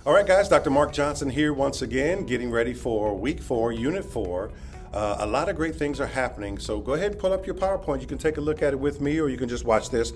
All right, guys, Dr. Mark Johnson here once again, getting ready for week 4, unit 4. A lot of great things are happening, so go ahead and pull up your PowerPoint. You can take a look at it with me, or you can just watch this.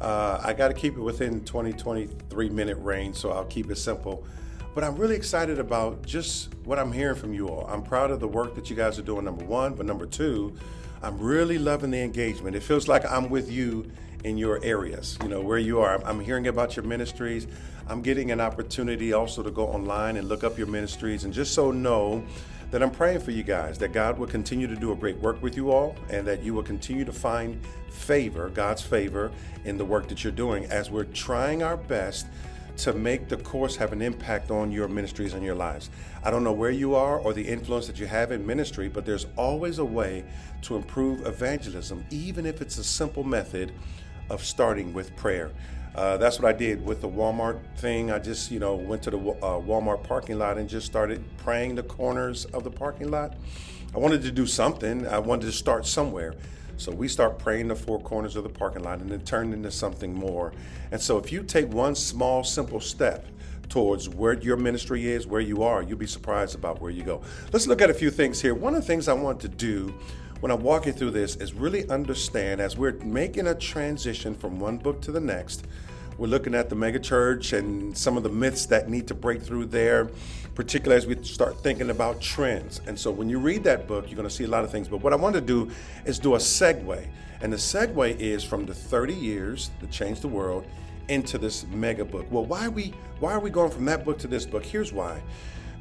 I got to keep it within 23 minute range, so I'll keep it simple. But I'm really excited about just what I'm hearing from you all. I'm proud of the work that you guys are doing, number one, but number two, I'm really loving the engagement. It feels like I'm with you in your areas, where you are. I'm hearing about your ministries. I'm getting an opportunity also to go online and look up your ministries, and just so know that I'm praying for you guys, that God will continue to do a great work with you all, and that you will continue to find favor, God's favor, in the work that you're doing as we're trying our best to make the course have an impact on your ministries and your lives. I don't know where you are or the influence that you have in ministry, but there's always a way to improve evangelism, even if it's a simple method of starting with prayer. That's what I did with the Walmart thing. I just, went to the Walmart parking lot and just started praying the corners of the parking lot. I wanted to do something. I wanted to start somewhere. So we start praying the four corners of the parking lot, and it turned into something more. And so if you take one small, simple step towards where your ministry is, where you are, you'll be surprised about where you go. Let's look at a few things here. One of the things I want to do when I'm walking through this is really understand, as we're making a transition from one book to the next, we're looking at the mega church and some of the myths that need to break through there, particularly as we start thinking about trends. And so when you read that book, you're going to see a lot of things. But what I want to do is do a segue. And the segue is from the 30 years that changed the world into this mega book. Well, why are we going from that book to this book? Here's why.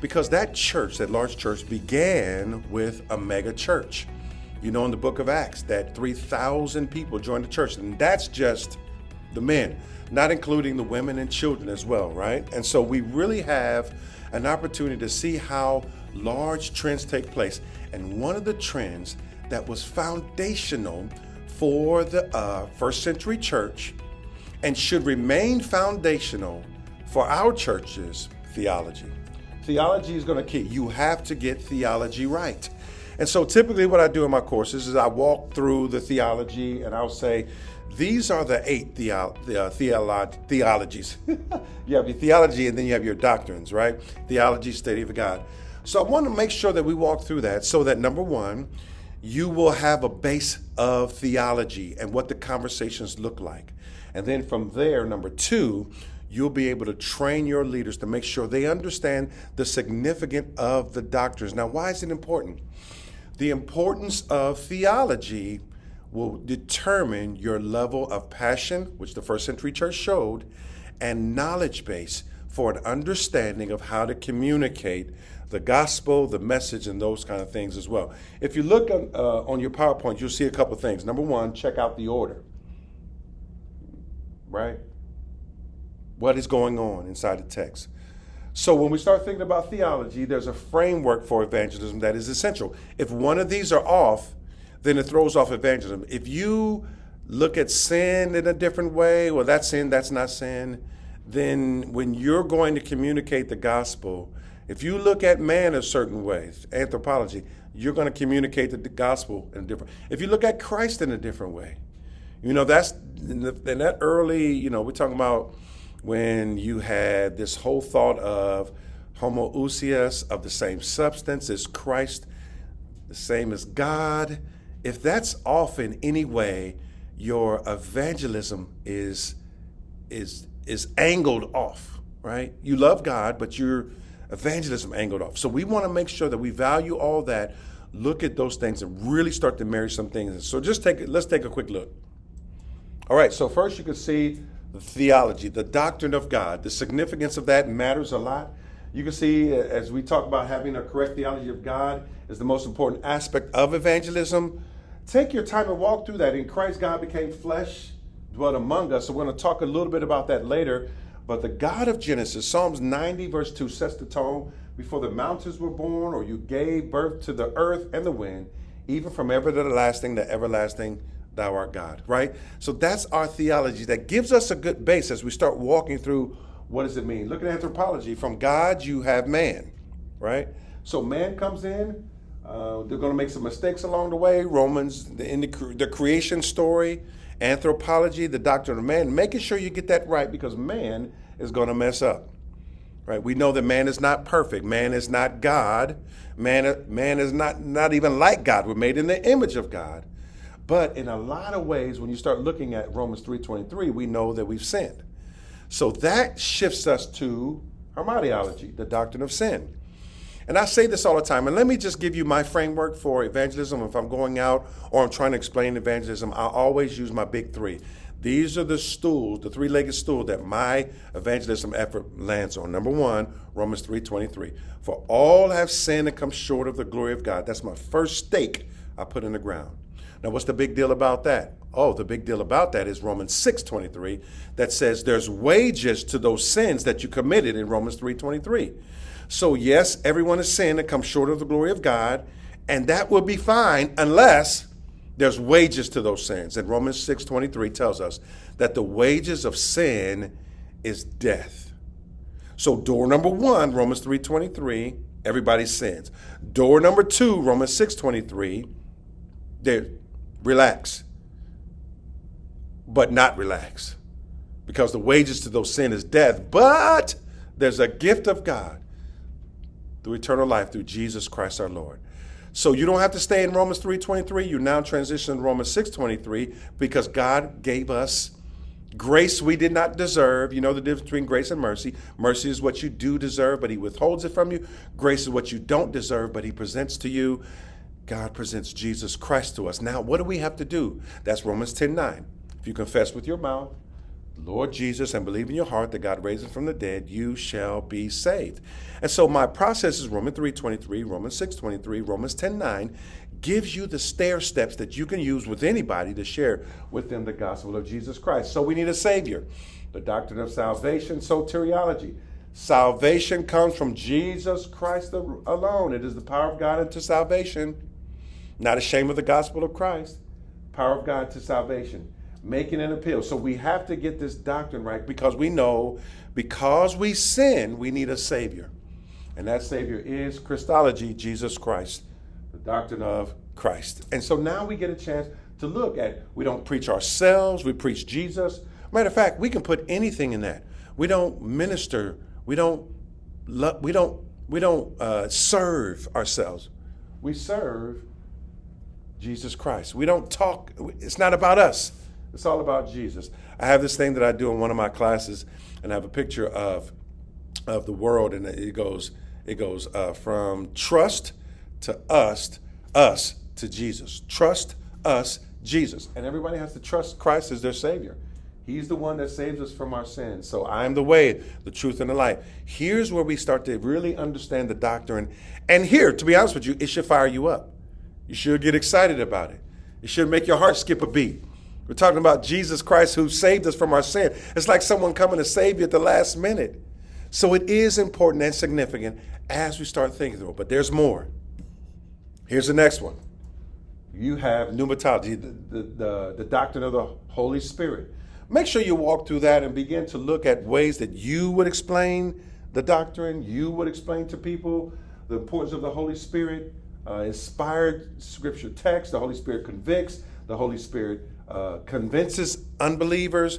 Because that church, that large church, began with a mega church. In the book of Acts, that 3,000 people joined the church. And that's just the men, not including the women and children as well, right? And so we really have an opportunity to see how large trends take place. And one of the trends that was foundational for the first century church and should remain foundational for our churches, theology. Theology is going to key. You have to get theology right. And so typically what I do in my courses is I walk through the theology and I'll say, these are the 8 theologies. You have your theology and then you have your doctrines, right? Theology, study of God. So I want to make sure that we walk through that so that, number one, you will have a base of theology and what the conversations look like. And then from there, number two, you'll be able to train your leaders to make sure they understand the significance of the doctrines. Now, why is it important? The importance of theology will determine your level of passion, which the first century church showed, and knowledge base for an understanding of how to communicate the gospel, the message, and those kind of things as well. If you look on your PowerPoint, you'll see a couple things. Number one, check out the order, right? What is going on inside the text? So when we start thinking about theology, there's a framework for evangelism that is essential. If one of these are off, then it throws off evangelism. If you look at sin in a different way, well, that's sin, that's not sin, then when you're going to communicate the gospel, if you look at man a certain way, anthropology, you're going to communicate the gospel in a different. If you look at Christ in a different way, that's in that early, we're talking about when you had this whole thought of homoousios, of the same substance as Christ, the same as God. If that's off in any way, your evangelism is angled off, right? You love God, but your evangelism angled off. So we want to make sure that we value all that, look at those things, and really start to marry some things. So let's take a quick look. All right, so first you can see the theology, the doctrine of God. The significance of that matters a lot. You can see, as we talk about having a correct theology of God is the most important aspect of evangelism. Take your time and walk through that. In Christ, God became flesh, dwelt among us. So we're going to talk a little bit about that later. But the God of Genesis, Psalms 90 verse 2 sets the tone. Before the mountains were born, or you gave birth to the earth and the wind, even from everlasting to everlasting, thou art God, right? So that's our theology that gives us a good base as we start walking through what does it mean. Look at anthropology. From God, you have man, right? So man comes in. They're going to make some mistakes along the way. Romans, in the creation story, anthropology, the doctrine of man, making sure you get that right because man is going to mess up. right? We know that man is not perfect. Man is not God. Man is not even like God. We're made in the image of God. But in a lot of ways, when you start looking at Romans 3:23, we know that we've sinned. So that shifts us to hermeneutiology, the doctrine of sin. And I say this all the time, and let me just give you my framework for evangelism. If I'm going out or I'm trying to explain evangelism, I always use my big three. These are the stools, the three-legged stool that my evangelism effort lands on. Number one, Romans 3:23. For all have sinned and come short of the glory of God. That's my first stake I put in the ground. Now, what's the big deal about that? Oh, the big deal about that is Romans 6:23 that says there's wages to those sins that you committed in Romans 3:23. So yes, everyone has sinned and come short of the glory of God, and that will be fine unless there's wages to those sins. And Romans 6:23 tells us that the wages of sin is death. So door number one, Romans 3:23, everybody sins. Door number two, Romans 6:23, relax, but not relax, because the wages to those sin is death. But there's a gift of God through eternal life through Jesus Christ our Lord. So you don't have to stay in Romans 3:23. You now transition to Romans 6:23 because God gave us grace we did not deserve. You know the difference between grace and mercy. Mercy is what you do deserve, but he withholds it from you. Grace is what you don't deserve, but he presents to you. God presents Jesus Christ to us. Now, what do we have to do? That's Romans 10:9. If you confess with your mouth, Lord Jesus, and believe in your heart that God raised him from the dead, you shall be saved. And so my process is Romans 3:23, Romans 6:23, Romans 10:9 gives you the stair steps that you can use with anybody to share with them the gospel of Jesus Christ. So we need a Savior. The doctrine of salvation, soteriology. Salvation comes from Jesus Christ alone. It is the power of God unto salvation. Not ashamed of the gospel of Christ. Power of God to salvation. Making an appeal. So we have to get this doctrine right because we know because we sin, we need a Savior. And that Savior is Christology, Jesus Christ, the doctrine of Christ. And so now we get a chance to look at, we don't preach ourselves, we preach Jesus. Matter of fact, we can put anything in that. We don't minister, we don't serve ourselves. We serve Jesus Christ. We don't talk, it's not about us. It's all about Jesus. I have this thing that I do in one of my classes, and I have a picture of the world, and it goes from trust to us to Jesus. Trust us, Jesus. And everybody has to trust Christ as their Savior. He's the one that saves us from our sins. So I'm the way, the truth, and the life. Here's where we start to really understand the doctrine. And here, to be honest with you, it should fire you up. You should get excited about it. It should make your heart skip a beat. We're talking about Jesus Christ who saved us from our sin. It's like someone coming to save you at the last minute. So it is important and significant as we start thinking through it. But there's more. Here's the next one. You have pneumatology, the doctrine of the Holy Spirit. Make sure you walk through that and begin to look at ways that you would explain the doctrine, you would explain to people the importance of the Holy Spirit, inspired scripture text. The Holy Spirit convicts. The Holy Spirit convinces unbelievers.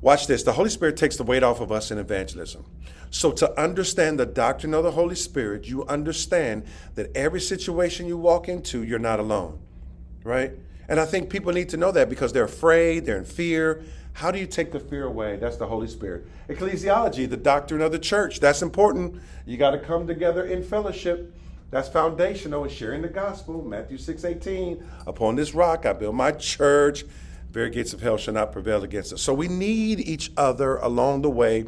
Watch this. The Holy Spirit takes the weight off of us in evangelism. So to understand the doctrine of the Holy Spirit, you understand that every situation you walk into, you're not alone, right? And I think people need to know that because they're afraid, they're in fear. How do you take the fear away? That's the Holy Spirit. Ecclesiology, the doctrine of the church. That's important. You got to come together in fellowship. That's foundational in sharing the gospel. Matthew 6:18, upon this rock I build my church. Very gates of hell shall not prevail against us. So we need each other along the way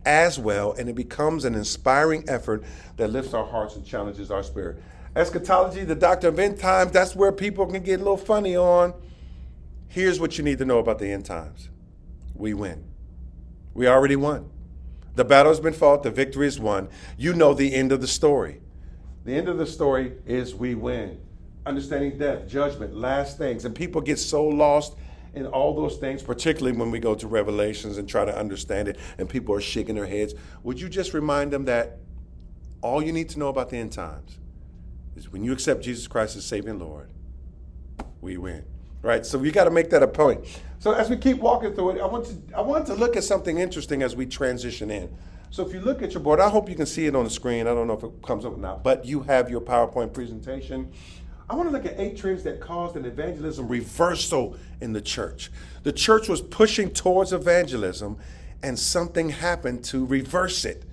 as well, and it becomes an inspiring effort that lifts our hearts and challenges our spirit. Eschatology, the doctrine of end times, that's where people can get a little funny on. Here's what you need to know about the end times. We win. We already won. The battle has been fought. The victory is won. You know the end of the story. The end of the story is we win. Understanding death, judgment, last things. And people get so lost in all those things, particularly when we go to Revelations and try to understand it, and people are shaking their heads. Would you just remind them that all you need to know about the end times is when you accept Jesus Christ as Savior and Lord, we win. Right? So you got to make that a point. So as we keep walking through it, I want to look at something interesting as we transition in. So if you look at your board, I hope you can see it on the screen. I don't know if it comes up or not, but you have your PowerPoint presentation. I want to look at 8 trends that caused an evangelism reversal in the church. The church was pushing towards evangelism, and something happened to reverse it.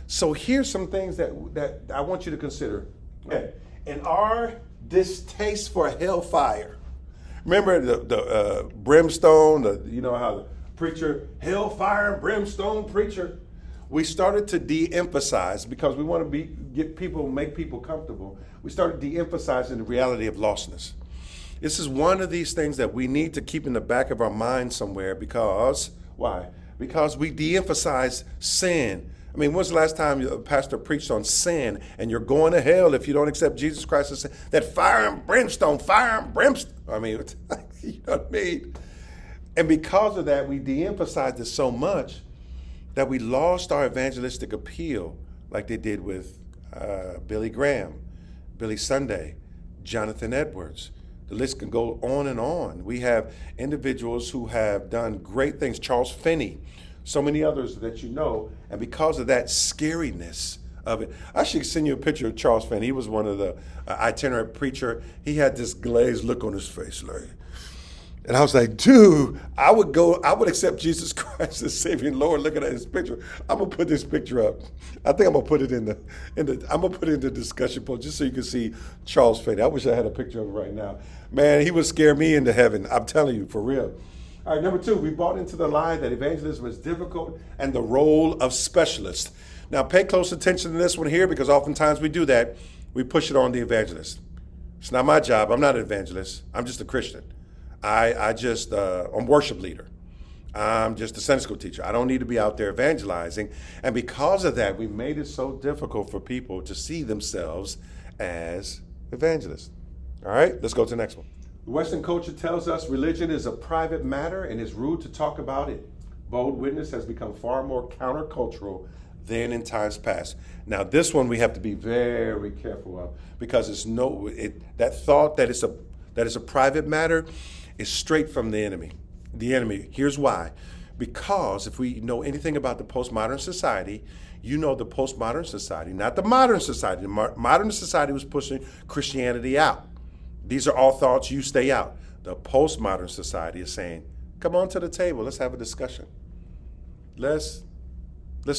So here's some things that I want you to consider. Okay. In our distaste for hellfire, remember the brimstone, you know how the preacher, hellfire and brimstone preacher? We started to de-emphasize because we want to make people comfortable. We started de-emphasizing the reality of lostness. This is one of these things that we need to keep in the back of our mind somewhere because, why? Because we de-emphasize sin. I mean, when's the last time a pastor preached on sin and you're going to hell if you don't accept Jesus Christ as that fire and brimstone. I mean, you know what I mean? And because of that, we de-emphasized it so much that we lost our evangelistic appeal like they did with Billy Graham, Billy Sunday, Jonathan Edwards. The list can go on and on. We have individuals who have done great things, Charles Finney, so many others that you know, and because of that scariness of it, I should send you a picture of Charles Finney. He was one of the itinerant preacher. He had this glazed look on his face, like, and I was like, dude, I would accept Jesus Christ as Savior and Lord. Looking at his picture, I'm gonna put this picture up. I think I'm gonna put it in the discussion post just so you can see Charles Finney. I wish I had a picture of it right now. Man, he would scare me into heaven. I'm telling you, for real. All right, number 2, we bought into the lie that evangelism is difficult and the role of specialists. Now, pay close attention to this one here because oftentimes we do that. We push it on the evangelist. It's not my job. I'm not an evangelist. I'm just a Christian. I'm worship leader. I'm just a Sunday school teacher. I don't need to be out there evangelizing. And because of that, we made it so difficult for people to see themselves as evangelists. All right, let's go to the next one. The Western culture tells us religion is a private matter and it's rude to talk about it. Bold witness has become far more countercultural than in times past. Now, this one we have to be very careful of because that thought that it's a private matter is straight from the enemy. The enemy. Here's why. Because if we know anything about the postmodern society, you know the postmodern society, not the modern society. The modern society was pushing Christianity out. These are all thoughts, you stay out. The postmodern society is saying, come on to the table, let's have a discussion. Let's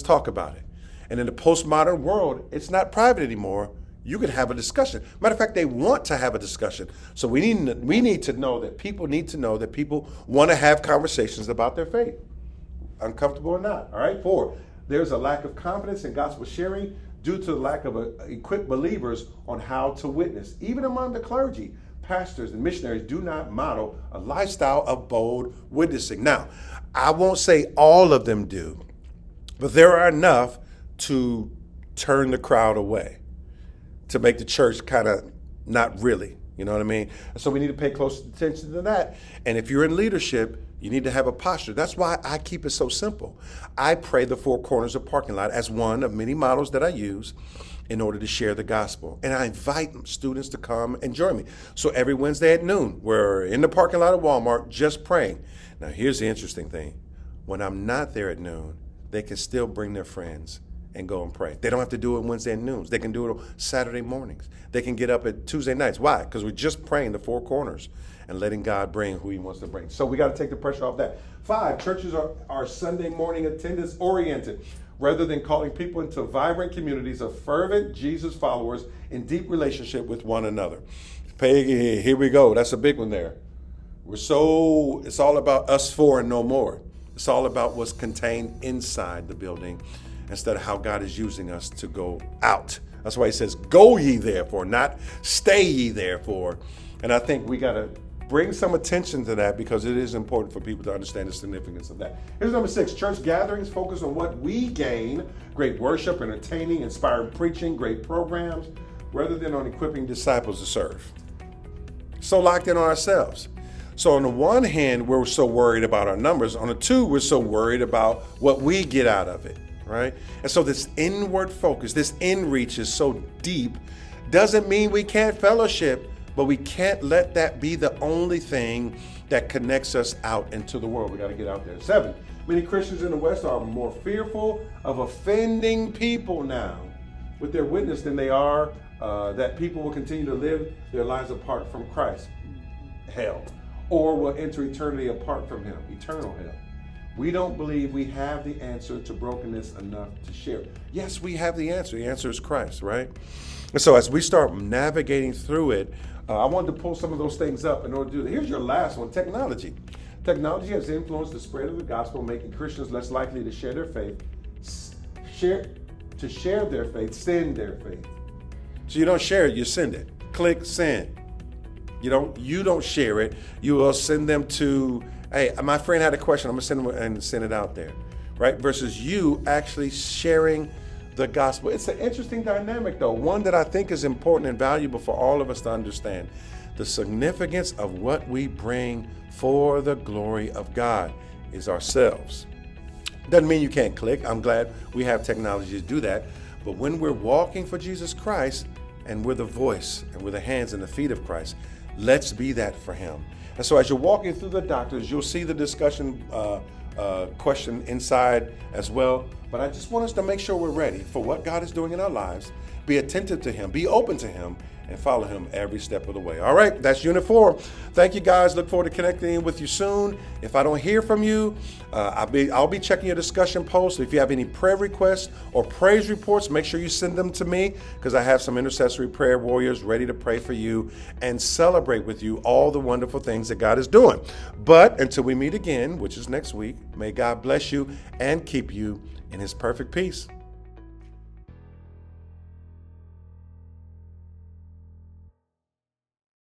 talk about it. And in the postmodern world, it's not private anymore. You can have a discussion. Matter of fact, they want to have a discussion. So we need to know that people want to have conversations about their faith, uncomfortable or not. All right. 4, there's a lack of confidence in gospel sharing due to the lack of equipped believers on how to witness. Even among the clergy, pastors and missionaries do not model a lifestyle of bold witnessing. Now, I won't say all of them do, but there are enough to turn the crowd away, to make the church kind of not really, you know what I mean? So we need to pay close attention to that. And if you're in leadership, you need to have a posture. That's why I keep it so simple. I pray the 4 corners of parking lot as one of many models that I use in order to share the gospel. And I invite students to come and join me. So every Wednesday at noon, we're in the parking lot of Walmart just praying. Now, here's the interesting thing. When I'm not there at noon, they can still bring their friends and go and pray. They don't have to do it Wednesday noons. They can do it on Saturday mornings. They can get up at Tuesday nights. Why? Because we're just praying the 4 corners and letting God bring who he wants to bring. So we got to take the pressure off that. 5, churches are Sunday morning attendance oriented rather than calling people into vibrant communities of fervent Jesus followers in deep relationship with one another. Here we go. That's a big one there. It's all about us 4 and no more. It's all about what's contained inside the building instead of how God is using us to go out. That's why he says, go ye therefore, not stay ye therefore. And I think we got to bring some attention to that because it is important for people to understand the significance of that. Here's number 6, church gatherings focus on what we gain, great worship, entertaining, inspiring preaching, great programs, rather than on equipping disciples to serve. So locked in on ourselves. So on the one hand, we're so worried about our numbers. On the 2, we're so worried about what we get out of it. Right? And so this inward focus, this in reach is so deep, doesn't mean we can't fellowship, but we can't let that be the only thing that connects us out into the world. We got to get out there. 7, Many Christians in the West are more fearful of offending people now with their witness than they are that people will continue to live their lives apart from Christ, hell, or will enter eternity apart from him, eternal hell. We don't believe we have the answer to brokenness enough to share. Yes, we have the answer. The answer is Christ, right? And so as we start navigating through it, I wanted to pull some of those things up in order to do that. Here's your last one, technology. Technology has influenced the spread of the gospel, making Christians less likely to share their faith, send their faith. So you don't share it, you send it. Click send. You don't share it. You will send them to, hey, my friend had a question, I'm gonna send them and send it out there, right? Versus you actually sharing the gospel. It's an interesting dynamic though, one that I think is important and valuable for all of us to understand. The significance of what we bring for the glory of God is ourselves. Doesn't mean you can't click. I'm glad we have technology to do that. But when we're walking for Jesus Christ and we're the voice and we're the hands and the feet of Christ, let's be that for him. And so as you're walking through the doctors, you'll see the discussion question inside as well. But I just want us to make sure we're ready for what God is doing in our lives. Be attentive to him, be open to him, and follow him every step of the way. All right, that's Unit 4. Thank you, guys. Look forward to connecting with you soon. If I don't hear from you, I'll be checking your discussion posts. If you have any prayer requests or praise reports, make sure you send them to me because I have some intercessory prayer warriors ready to pray for you and celebrate with you all the wonderful things that God is doing. But until we meet again, which is next week, may God bless you and keep you in his perfect peace.